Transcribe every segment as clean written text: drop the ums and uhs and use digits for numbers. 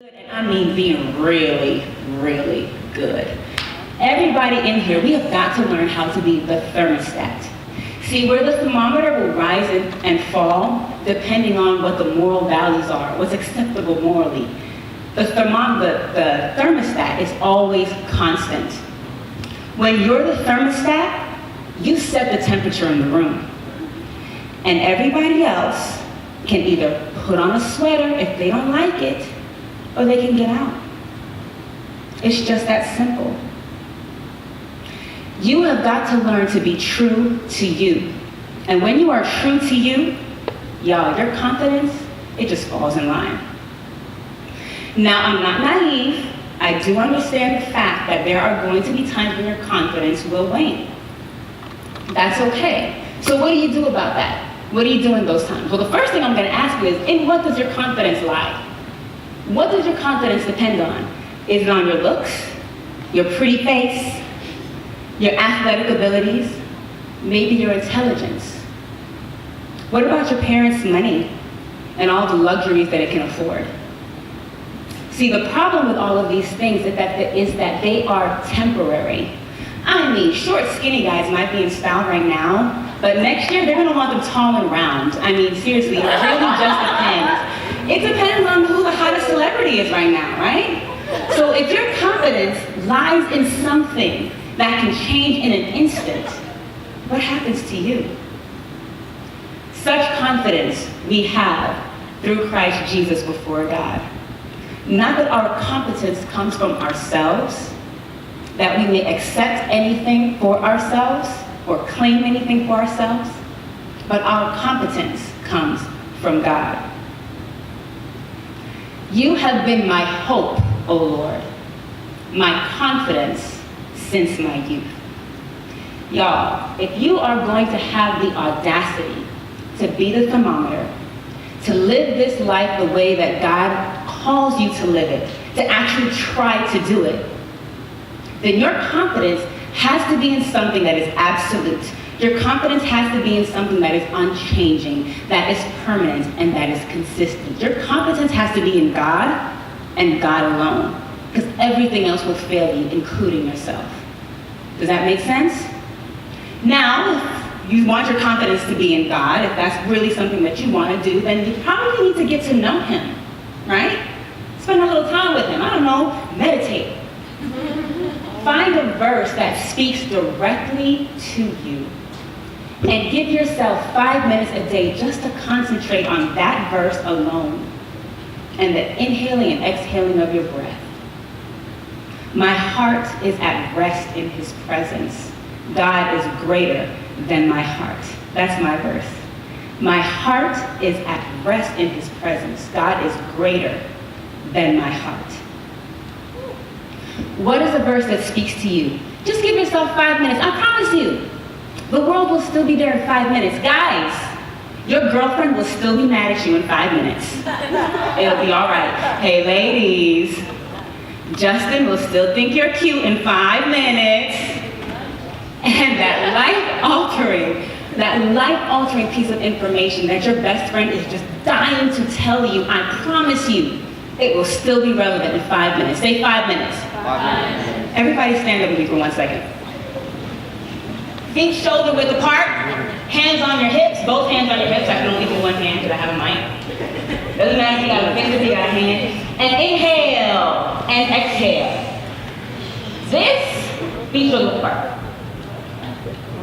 And I mean being really, really good. Everybody in here, we have got to learn how to be the thermostat. See, where the thermometer will rise and fall depending on what the moral values are, what's acceptable morally. The thermostat is always constant. When you're the thermostat, you set the temperature in the room. And everybody else can either put on a sweater if they don't like it, or they can get out. It's just that simple. You have got to learn to be true to you. And when you are true to you, y'all, your confidence, it just falls in line. Now, I'm not naive. I do understand the fact that there are going to be times when your confidence will wane. That's okay. So what do you do about that? What do you do in those times? Well, the first thing I'm going to ask you is, in what does your confidence lie? What does your confidence depend on? Is it on your looks, your pretty face, your athletic abilities, maybe your intelligence? What about your parents' money and all the luxuries that it can afford? See, the problem with all of these things is that they are temporary. I mean, short, skinny guys might be in style right now, but next year they're going to want them tall and round. I mean, seriously, it really just depends. It depends on who the hottest celebrity is right now, right? So if your confidence lies in something that can change in an instant, what happens to you? Such confidence we have through Christ Jesus before God. Not that our competence comes from ourselves, that we may accept anything for ourselves or claim anything for ourselves, but our competence comes from God. You have been my hope, O Lord, my confidence since my youth. Y'all, if you are going to have the audacity to be the thermometer, to live this life the way that God calls you to live it, to actually try to do it, then your confidence has to be in something that is absolute. Your confidence has to be in something that is unchanging, that is permanent, and that is consistent. Your confidence has to be in God and God alone, because everything else will fail you, including yourself. Does that make sense? Now, if you want your confidence to be in God, if that's really something that you want to do, then you probably need to get to know Him, right? Spend a little time with Him. I don't know, meditate. Find a verse that speaks directly to you. And give yourself 5 minutes a day just to concentrate on that verse alone and the inhaling and exhaling of your breath. My heart is at rest in His presence. God is greater than my heart. That's my verse. My heart is at rest in His presence. God is greater than my heart. What is a verse that speaks to you? Just give yourself 5 minutes. I promise you, the world will still be there in 5 minutes. Guys, your girlfriend will still be mad at you in 5 minutes. It'll be all right. Hey, ladies, Justin will still think you're cute in 5 minutes. And that life-altering piece of information that your best friend is just dying to tell you, I promise you, it will still be relevant in 5 minutes. Say 5 minutes. 5 minutes. Everybody stand up with me for 1 second. Feet shoulder width apart, hands on your hips, both hands on your hips. I can only do one hand because I have a mic. Doesn't matter if you got a finger, if you got a hand. And inhale and exhale. This, feet shoulder width apart.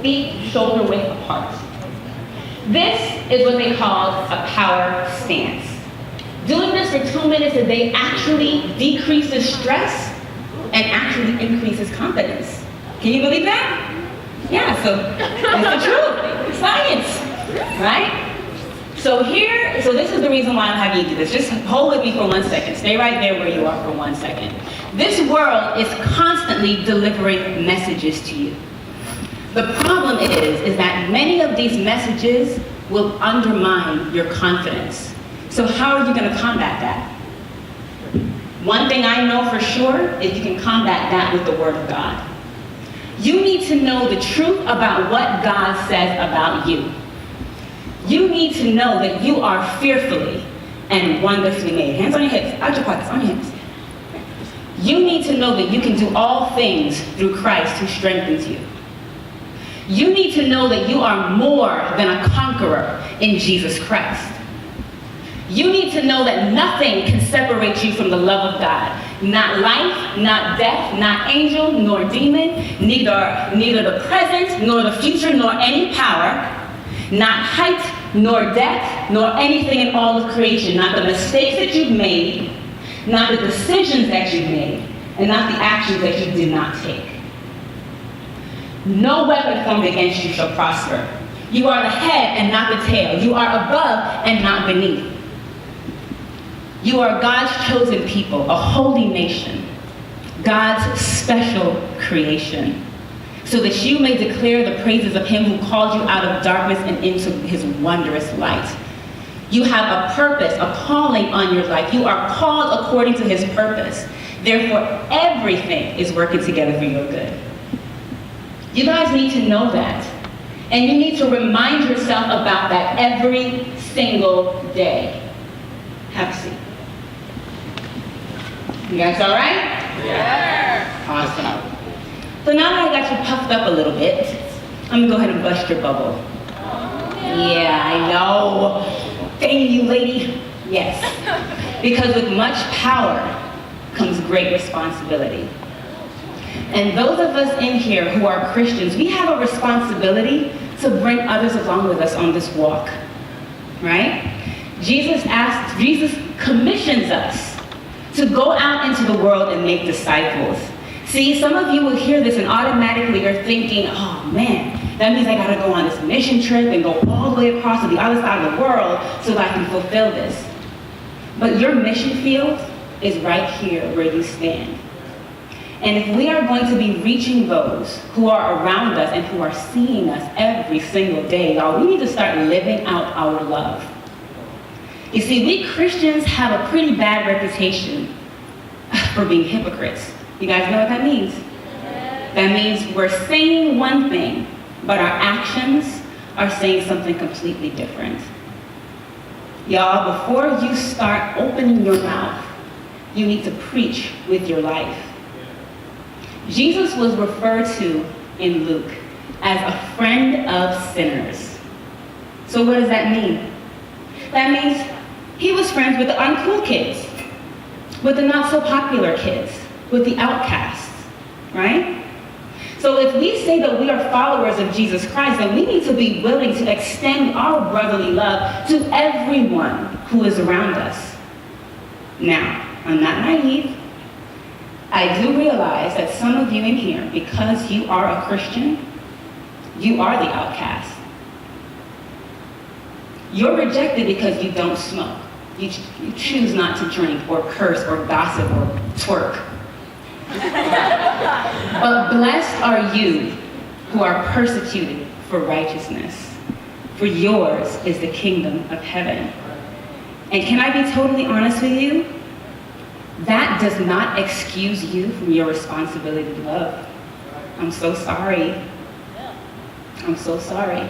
Feet shoulder width apart. This is what they call a power stance. Doing this for 2 minutes a day actually decreases stress and actually increases confidence. Can you believe that? Yeah, so it's the truth. It's science, right? So this is the reason why I'm having you do this. Just hold with me for 1 second. Stay right there where you are for 1 second. This world is constantly delivering messages to you. The problem is that many of these messages will undermine your confidence. So how are you going to combat that? One thing I know for sure is you can combat that with the Word of God. You need to know the truth about what God says about you. You need to know that you are fearfully and wonders to be made. Hands on your hips, out your pockets, on your hips. You need to know that you can do all things through Christ who strengthens you. You need to know that you are more than a conqueror in Jesus Christ. You need to know that nothing can separate you from the love of God. Not life, not death, not angel, nor demon, neither the present, nor the future, nor any power, not height, nor depth, nor anything in all of creation, not the mistakes that you've made, not the decisions that you've made, and not the actions that you did not take. No weapon formed against you shall prosper. You are the head and not the tail. You are above and not beneath. You are God's chosen people, a holy nation, God's special creation, so that you may declare the praises of him who called you out of darkness and into his wondrous light. You have a purpose, a calling on your life. You are called according to his purpose. Therefore, everything is working together for your good. You guys need to know that. And you need to remind yourself about that every single day. Have a seat. You guys all right? Yeah. Awesome. So now that I got you puffed up a little bit, I'm gonna go ahead and bust your bubble. Yeah, I know. Dang you, lady. Yes. Because with much power comes great responsibility. And those of us in here who are Christians, we have a responsibility to bring others along with us on this walk, right? Jesus commissions us to go out into the world and make disciples. See, some of you will hear this and automatically you're thinking, oh man, that means I gotta go on this mission trip and go all the way across to the other side of the world so that I can fulfill this. But your mission field is right here where you stand. And if we are going to be reaching those who are around us and who are seeing us every single day, y'all, we need to start living out our love. You see, we Christians have a pretty bad reputation for being hypocrites. You guys know what that means? That means we're saying one thing, but our actions are saying something completely different. Y'all, before you start opening your mouth, you need to preach with your life. Jesus was referred to in Luke as a friend of sinners. So what does that mean? That means he was friends with the uncool kids, with the not so popular kids, with the outcasts, right? So if we say that we are followers of Jesus Christ, then we need to be willing to extend our brotherly love to everyone who is around us. Now, I'm not naive. I do realize that some of you in here, because you are a Christian, you are the outcast. You're rejected because you don't smoke. You choose not to drink or curse or gossip or twerk. But blessed are you who are persecuted for righteousness, for yours is the kingdom of heaven. And can I be totally honest with you? That does not excuse you from your responsibility to love. I'm so sorry. I'm so sorry.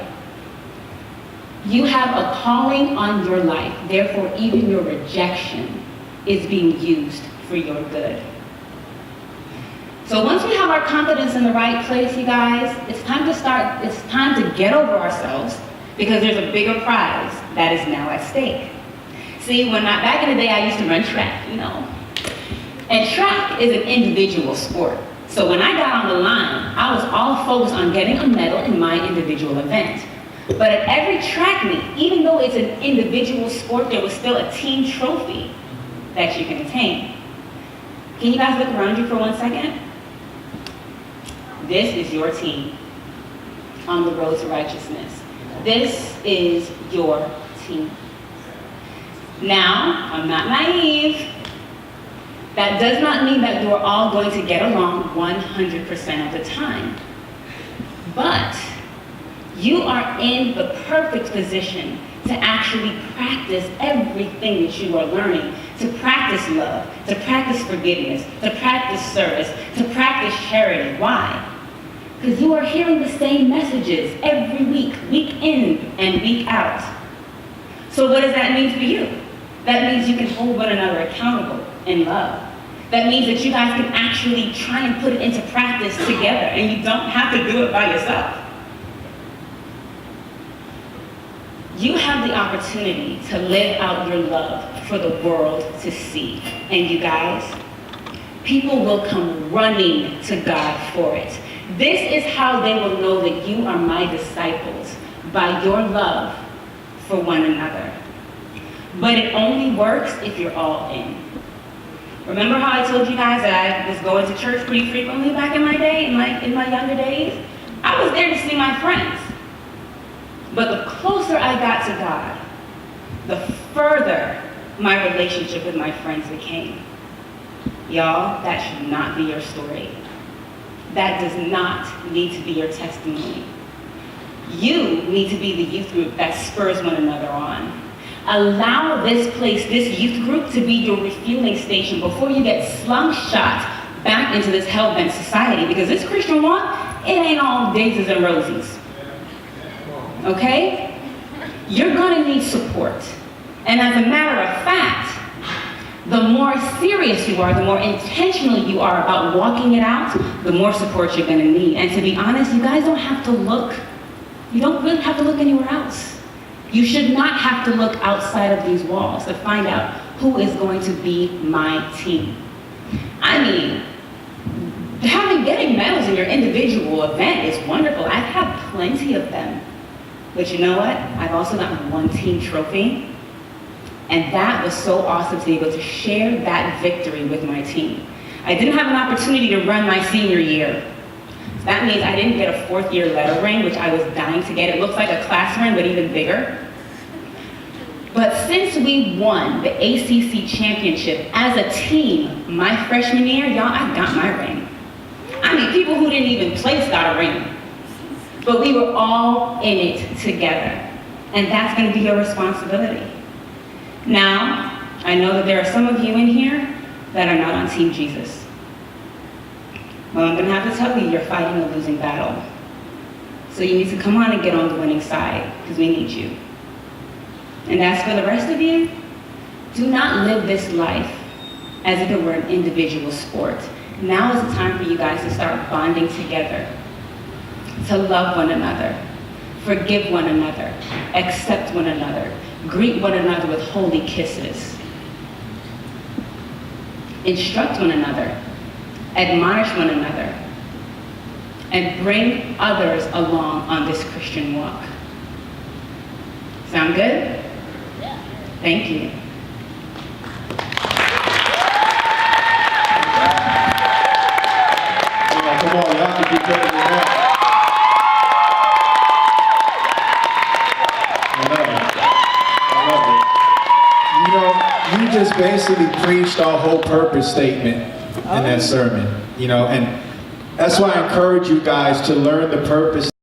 You have a calling on your life, therefore even your rejection is being used for your good. So once we have our confidence in the right place, you guys, it's time to get over ourselves because there's a bigger prize that is now at stake. See, back in the day, I used to run track, you know. And track is an individual sport. So when I got on the line, I was all focused on getting a medal in my individual event. But at every track meet, even though it's an individual sport, there was still a team trophy that you can attain. Can you guys look around you for 1 second? This is your team on the road to righteousness. This is your team. Now, I'm not naive. That does not mean that you're all going to get along 100% of the time. But you are in the perfect position to actually practice everything that you are learning, to practice love, to practice forgiveness, to practice service, to practice charity. Why? Because you are hearing the same messages every week in and week out. So what does that mean for you? That means you can hold one another accountable in love. That means that you guys can actually try and put it into practice together, and you don't have to do it by yourself. You have the opportunity to live out your love for the world to see. And you guys, people will come running to God for it. This is how they will know that you are my disciples, by your love for one another. But it only works if you're all in. Remember how I told you guys that I was going to church pretty frequently back in my day, in my younger days? I was there to see my friends. But the closer I got to God, the further my relationship with my friends became. Y'all, that should not be your story. That does not need to be your testimony. You need to be the youth group that spurs one another on. Allow this place, this youth group, to be your refueling station before you get slingshot back into this hell-bent society, because this Christian walk, it ain't all daisies and roses. Okay? You're gonna need support. And as a matter of fact, the more serious you are, the more intentional you are about walking it out, the more support you're gonna need. And to be honest, you guys don't have to look. You don't really have to look anywhere else. You should not have to look outside of these walls to find out who is going to be my team. I mean, getting medals in your individual event is wonderful. I've had plenty of them. But you know what? I've also gotten one team trophy. And that was so awesome to be able to share that victory with my team. I didn't have an opportunity to run my senior year. That means I didn't get a fourth year letter ring, which I was dying to get. It looks like a class ring, but even bigger. But since we won the ACC championship as a team my freshman year, y'all, I got my ring. I mean, people who didn't even place got a ring. But we were all in it together. And that's gonna be your responsibility. Now, I know that there are some of you in here that are not on Team Jesus. Well, I'm gonna have to tell you, you're fighting a losing battle. So you need to come on and get on the winning side, because we need you. And as for the rest of you, do not live this life as if it were an individual sport. Now is the time for you guys to start bonding together, to love one another, forgive one another, accept one another, greet one another with holy kisses, instruct one another, admonish one another, and bring others along on this Christian walk. Sound good? Yeah. Thank you. Come on, y'all can be better than that. I love it. You know, you just basically preached our whole purpose statement in that sermon, you know, and that's why I encourage you guys to learn the purpose